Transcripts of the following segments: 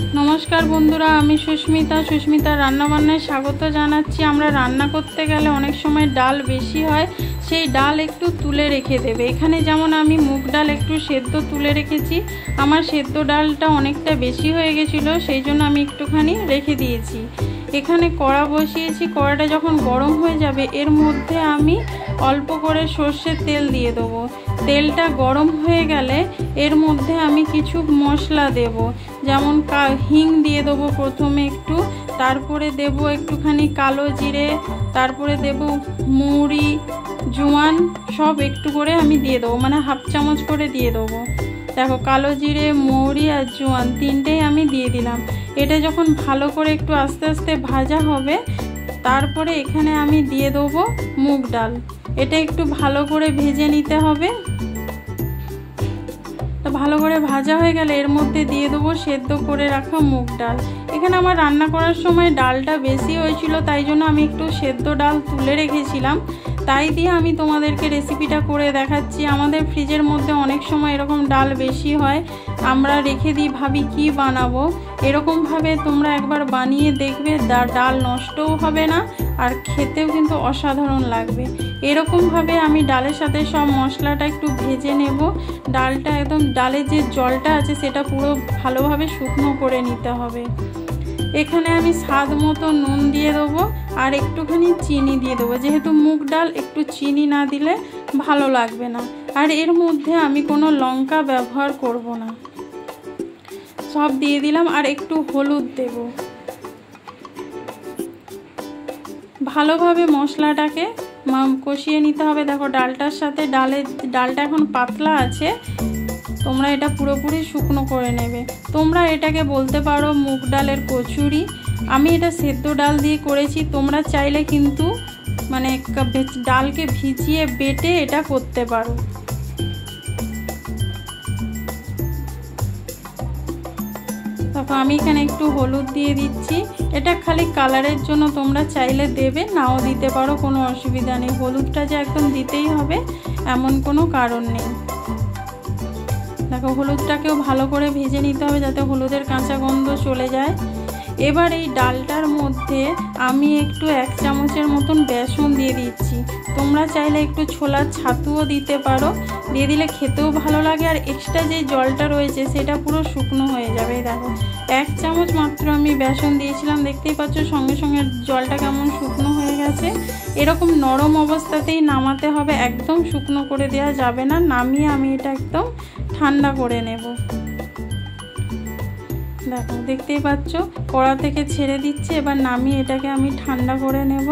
नमस्कार बंधुरा आमी सुष्मिता रान्नाबान्नाय स्वागत जानाच्छि। आमरा रान्ना करते गेले अनेक समय डाल बेशी हय, सेई डाल एकटू तुले रेखे देबे। एखाने जेमन आमी मुग डाल एकटू सेদ্ধ तुले रेखेछि, आमार सेদ্ধ डालटा अनेकटा बेशी हये गेछिलो, सेइजोन्नो आमी एकटूखानि रेखे दिएछि। एखाने कड़ा बसिएछि, कड़ाटा जखन गरम हये जाबे एर मध्य आमी अल्प करे सर्षेर तेल दिए देबो। तेलटा गरम हये गेले एर मध्य आमी किछु मशला देब, जेमन हिंग दिए देबो प्रथमे एकटू, तारपरे देबो एकटूखानी कालो जिरे, तारपरे देबो मौरी जोआन सब एकटू करे आमी दिए देबो, माने हाफ चामच करे दिए देबो। देखो कालो जिरे मौरी और जोआन तीनटेई आमी दिए दिलाम। এটা যখন ভালো করে একটু আস্তে আস্তে ভাজা হবে তারপরে এখানে আমি দিয়ে দেব মুগ ডাল। এটা একটু ভালো করে ভেজে নিতে হবে। তো ভালো করে ভাজা হয়ে গেলে এর মধ্যে দিয়ে দেব সেদ্ধ করে রাখা মুগ ডাল। এখানে আমার রান্না করার সময় ডালটা বেশি হয়েছিল, তাই জন্য আমি একটু সেদ্ধ ডাল তুলে রেখেছিলাম, তাই দিয়ে আমি তোমাদেরকে রেসিপিটা করে দেখাচ্ছি। আমাদের ফ্রিজের মধ্যে অনেক সময় এরকম ডাল বেশি হয়, আমরা রেখে দিই, ভাবি কি বানাবো। এরকমভাবে তোমরা একবার বানিয়ে দেখবে, ডাল নষ্টও হবে না আর খেতেও কিন্তু অসাধারণ লাগবে। এরকমভাবে আমি ডালের সাথে সব মশলাটা একটু ভেজে নেব। ডালটা একদম ডালের যে জলটা আছে সেটা পুরো ভালোভাবে শুকনো করে নিতে হবে। এখানে আমি স্বাদ মতো নুন দিয়ে দেবো আর একটুখানি চিনি দিয়ে দেবো, যেহেতু মুগ ডাল একটু চিনি না দিলে ভালো লাগবে না। আর এর মধ্যে আমি কোনো লঙ্কা ব্যবহার করব না, সব দিয়ে দিলাম। আর একটু হলুদ দেব। ভালোভাবে মশলাটাকে কষিয়ে নিতে হবে। দেখো ডালটার সাথে ডালটা এখন পাতলা আছে, তোমরা এটা পুরোপুরি শুকনো করে নেবে। তোমরা এটাকে বলতে পারো মুগ ডালের কচুরি। আমি এটা সেদ্ধ ডাল দিয়ে করেছি, তোমরা চাইলে কিন্তু মানে ডালকে ভিজিয়ে বেটে এটা করতে পারো। তারপর আমি এখানে একটু হলুদ দিয়ে দিচ্ছি, এটা খালি কালারের জন্য, তোমরা চাইলে দেবে নাও দিতে পারো, কোনো অসুবিধা নেই। হলুদটা যে একদম দিতেই হবে এমন কোনো কারণ নেই। দেখো হলুদটাকেও ভালো করে ভেজে নিতে হবে যাতে হলুদের কাঁচা গন্ধ চলে যায়। এবার এই ডালটার মধ্যে আমি একটু 1 চামচের মতন বেসন দিয়ে দিচ্ছি। তোমরা চাইলে একটু ছোলার ছাতুও দিতে পারো, দিয়ে দিলে খেতেও ভালো লাগে আর এক্সট্রা যে জলটা রয়েছে সেটা পুরো শুকনো হয়ে যাবে। দেখো 1 চামচ মাত্র আমি বেসন দিয়েছিলাম, দেখতেই পাচ্ছ সঙ্গে সঙ্গে জলটা কেমন শুকনো হয়ে গেছে। এরকম নরম অবস্থাতেই নামাতে হবে, একদম শুকনো করে দেওয়া যাবে না। নামিয়ে আমি এটা একদম ঠান্ডা করে নেব। দেখো দেখতেই পাচ্ছ কড়া থেকে ছেড়ে দিচ্ছি, এবার নামিয়ে এটাকে আমি ঠান্ডা করে নেব।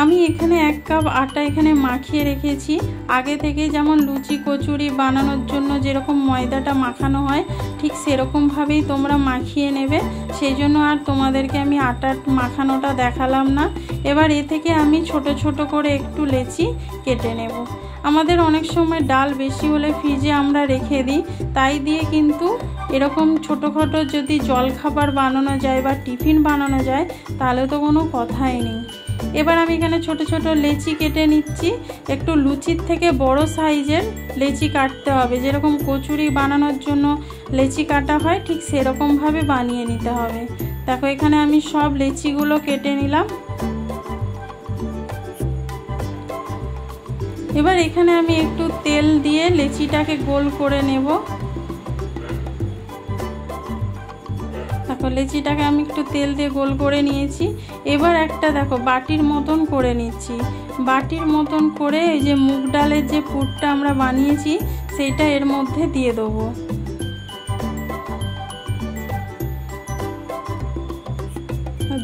আমি এখানে 1 কাপ আটা এখানে মাখিয়ে রেখেছি আগে থেকে, যেমন লুচি কচুরি বানানোর জন্য যেরকম ময়দাটা মাখানো হয় ঠিক সেরকমভাবেই তোমরা মাখিয়ে নেবে। সেই জন্য আর তোমাদেরকে আমি আটার মাখানোটা দেখালাম না। এবার এ থেকে আমি ছোট ছোট করে একটু লেচি কেটে নেব। আমাদের অনেক সময় ডাল বেশি হলে ফ্রিজে আমরা রেখে দিই, তাই দিয়ে কিন্তু এরকম ছোটোখাটো যদি জলখাবার বানানো যায় বা টিফিন বানানো যায় তাহলে তো কোনো কথাই নেই। এবার আমি এখানে ছোট ছোট লেচি কেটে নিচ্ছি। একটু লুচির থেকে বড় সাইজের লেচি কাটতে হবে, যেরকম কচুরি বানানোর জন্য লেচি কাটা হয় ঠিক সেরকমভাবে বানিয়ে নিতে হবে। দেখো এখানে আমি সব লেচিগুলো কেটে নিলাম। এবার এখানে আমি একটু তেল দিয়ে লেচিটাকে গোল করে নেব। দেখো লেচিটাকে আমি একটু তেল দিয়ে গোল করে নিয়েছি। এবার একটা দেখো বাটির মতন করে নিচ্ছি। বাটির মতন করে এই যে মুগ ডালের যে পুরটা আমরা বানিয়েছি সেটা এর মধ্যে দিয়ে দেবো।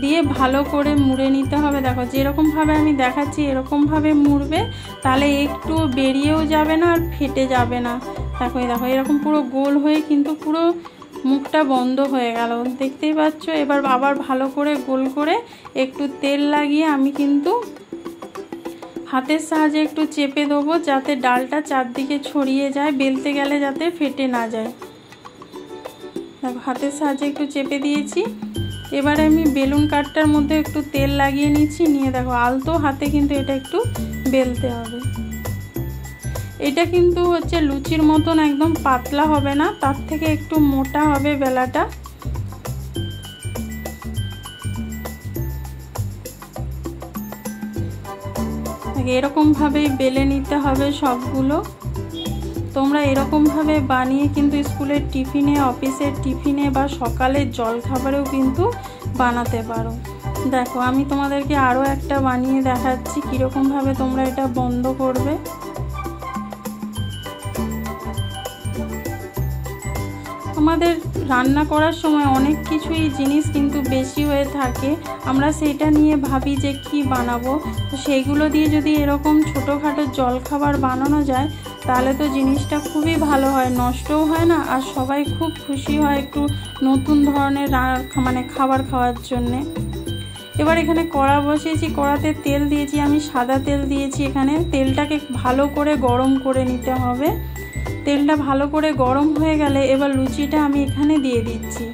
দিয়ে ভালো করে মুড়ে নিতে হবে। দেখো যেরকমভাবে আমি দেখাচ্ছি এরকমভাবে মুড়বে, তাহলে একটু বেরিয়েও যাবে না আর ফেটে যাবে না। দেখো এরকম পুরো গোল হয়ে কিন্তু পুরো মুখটা বন্ধ হয়ে গেল, দেখতেই পাচ্ছ। এবার আবার ভালো করে গোল করে একটু তেল লাগিয়ে আমি কিন্তু হাতের সাহায্যে একটু চেপে দেবো যাতে ডালটা চারদিকে ছড়িয়ে যায়, বেলতে গেলে যাতে ফেটে না যায়। দেখো হাতের সাহায্যে একটু চেপে দিয়েছি। এবারে আমি বেলুন কাঠটার মধ্যে একটু তেল লাগিয়ে নিচ্ছি, নিয়ে দেখো আলতো হাতে কিন্তু এটা একটু বেলতে হবে। এটা কিন্তু হচ্ছে লুচির মতন একদম পাতলা হবে না, তার থেকে একটু মোটা হবে বেলাটা। এরকমভাবেই বেলে নিতে হবে সবগুলো। তোমরা এরকমভাবে বানিয়ে কিন্তু স্কুলের টিফিনে, অফিসের টিফিনে বা সকালের জলখাবারেও কিন্তু বানাতে পারো। দেখো আমি তোমাদেরকে আরও একটা বানিয়ে দেখাচ্ছি কীরকমভাবে তোমরা এটা বন্ধ করবে। আমাদের রান্না করার সময় অনেক কিছুই জিনিস কিন্তু বেশি হয়ে থাকে, আমরা সেটা নিয়ে ভাবি যে কি বানাবো, তো সেইগুলো দিয়ে যদি এরকম ছোটোখাটো জলখাবার বানানো যায় তাহলে তো জিনিসটা খুবই ভালো হয়, নষ্টও হয় না, আর সবাই খুব খুশি হয় একটু নতুন ধরনের খাবার খাওয়ার জন্যে। এবার এখানে কড়া বসিয়েছি, কড়াতে তেল দিয়েছি, আমি সাদা তেল দিয়েছি। এখানে তেলটাকে ভালো করে গরম করে নিতে হবে। তেলটা ভালো করে গরম হয়ে গেলে এবার লুচিটা আমি এখানে দিয়ে দিচ্ছি।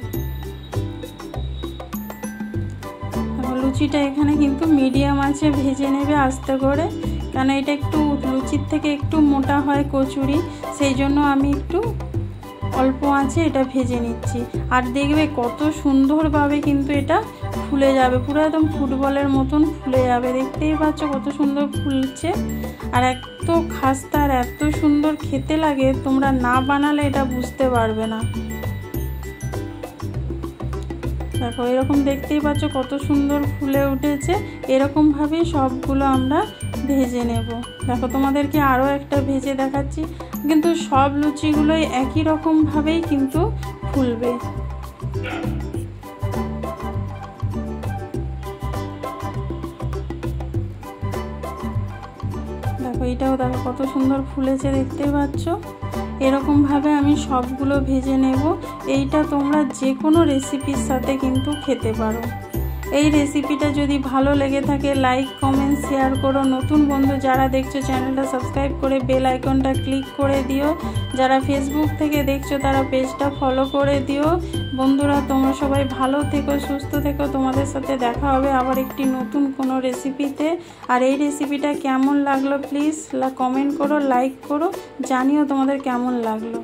লুচিটা এখানে কিন্তু মিডিয়াম আঁচে ভেজে নেবে আস্তে করে, কারণ এটা একটু লুচির থেকে একটু মোটা হয় কচুরি, সেই জন্য আমি একটু অল্প আঁচে এটা ভেজে নিচ্ছি। আর দেখবে কত সুন্দরভাবে কিন্তু এটা ফুলে যাবে, পুরো একদম ফুটবলের মতন ফুলে যাবে। দেখতেই পাচ্ছ কত সুন্দর ফুলছে, আর এত খাস্তা আর এত সুন্দর খেতে লাগে, তোমরা না বানালে এটা বুঝতে পারবে না। দেখো এরকম দেখতেই পাচ্ছ কত সুন্দর ফুলে উঠেছে। এরকমভাবেই সবগুলো আমরা ভেজে নেব। দেখো তোমাদেরকে আরও একটা ভেজে দেখাচ্ছি, কিন্তু সব লুচিগুলোই একই রকমভাবেই কিন্তু ফুলবে। দেখো এটাও দেখো কত সুন্দর ফুলেছে, দেখতেই পাচ্ছ। এরকমভাবে আমি সবগুলো ভেজে নেব। এইটা তোমরা যে কোনো রেসিপির সাথে কিন্তু খেতে পারো। এই রেসিপিটা যদি ভালো লেগে থাকে লাইক, কমেন্ট, শেয়ার করো। নতুন বন্ধু যারা দেখছো চ্যানেলটা সাবস্ক্রাইব করে বেল আইকনটা ক্লিক করে দিও। যারা ফেসবুক থেকে দেখছো তারা পেজটা ফলো করে দিও। বন্ধুরা তোমরা সবাই ভালো থেকো, সুস্থ থেকো। তোমাদের সাথে দেখা হবে আবার একটি নতুন কোনো রেসিপিতে। আর এই রেসিপিটা কেমন লাগলো প্লিজ কমেন্ট করো, লাইক করো, জানিও তোমাদের কেমন লাগলো।